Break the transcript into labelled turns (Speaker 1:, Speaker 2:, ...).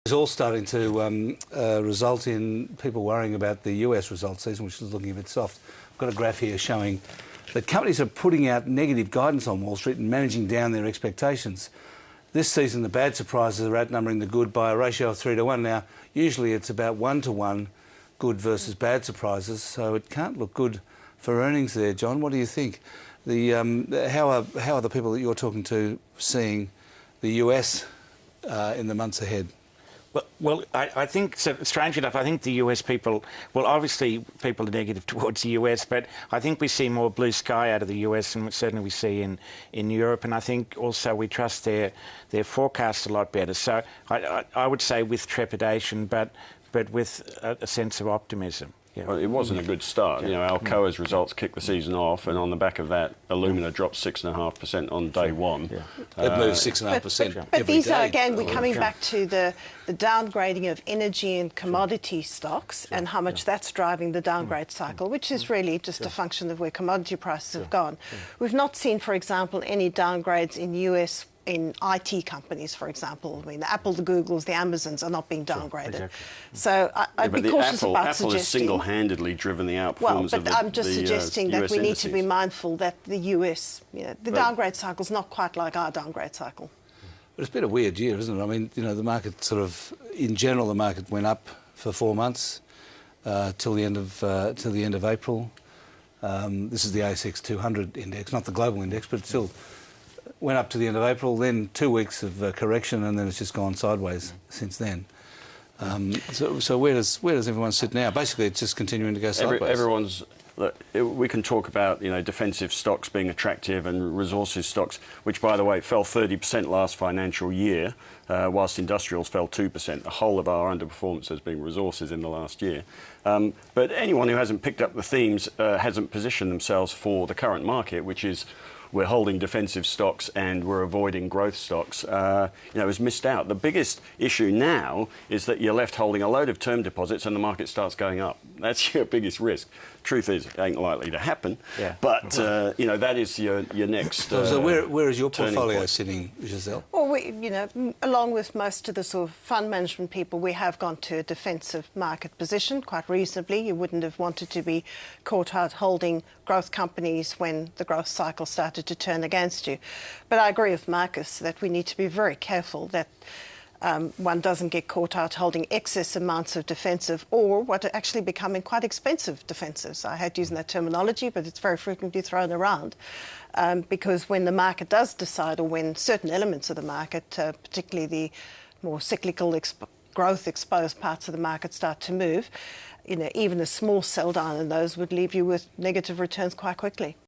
Speaker 1: It's all starting to result in people worrying about the US results season, which is looking a bit soft. I've got a graph here showing that companies are putting out negative guidance on Wall Street and managing down their expectations. This season, the bad surprises are outnumbering the good by a ratio of 3 to 1. Now, usually it's about 1 to 1, good versus bad surprises, so it can't look good for earnings there. John, what do you think? How are the people that you're talking to seeing the US in the months ahead?
Speaker 2: Well, I think, so strange enough, I think the US people, well, obviously people are negative towards the US, but I think we see more blue sky out of the US than certainly we see in Europe, and I think also we trust their forecasts a lot better. So I would say with trepidation, but with a sense of optimism. Yeah.
Speaker 3: Well, it wasn't a good start. You know, Alcoa's results kicked the season off, and on the back of that, alumina dropped 6.5% on day one.
Speaker 1: Yeah. It moved 6.5%.
Speaker 4: But these are, again, we're coming back to the downgrading of energy and commodity stocks and how much that's driving the downgrade cycle, which is really just a function of where commodity prices have gone. We've not seen, for example, any downgrades in US in IT companies, for example. I mean, the Apple, the Googles, the Amazons are not being downgraded.
Speaker 3: Exactly.
Speaker 4: So I'd be cautious about suggesting...
Speaker 3: Apple has single-handedly driven the outperformance of the
Speaker 4: I'm just suggesting that
Speaker 3: US
Speaker 4: we need
Speaker 3: indices.
Speaker 4: to be mindful that the US, the downgrade cycle is not quite like our downgrade cycle.
Speaker 1: But it's been a weird year, isn't it? I mean, you know, the market sort of, in general, the market went up for 4 months till the end of April. This is the ASX 200 index, not the global index, but still went up to the end of April. Then 2 weeks of correction, and then it's just gone sideways since then. So where does everyone sit now? Basically, it's just continuing to go sideways.
Speaker 3: Look, we can talk about, you know, defensive stocks being attractive and resources stocks, which, by the way, fell 30% last financial year, whilst industrials fell 2%. The whole of our underperformance has been resources in the last year. But anyone who hasn't picked up the themes hasn't positioned themselves for the current market, which is we're holding defensive stocks and we're avoiding growth stocks, has missed out. The biggest issue now is that you're left holding a load of term deposits and the market starts going up. That's your biggest risk. Truth is, it ain't likely to happen. Yeah. But, that is your next
Speaker 1: So where is your portfolio sitting, Giselle?
Speaker 4: Well, along with most of the sort of fund management people, we have gone to a defensive market position quite reasonably. You wouldn't have wanted to be caught out holding growth companies when the growth cycle started to turn against you. But I agree with Marcus that we need to be very careful that one doesn't get caught out holding excess amounts of defensive or what are actually becoming quite expensive defensives. I hate using that terminology, but it's very frequently thrown around because when the market does decide, or when certain elements of the market, particularly the more cyclical growth-exposed parts of the market start to move, even a small sell down in those would leave you with negative returns quite quickly.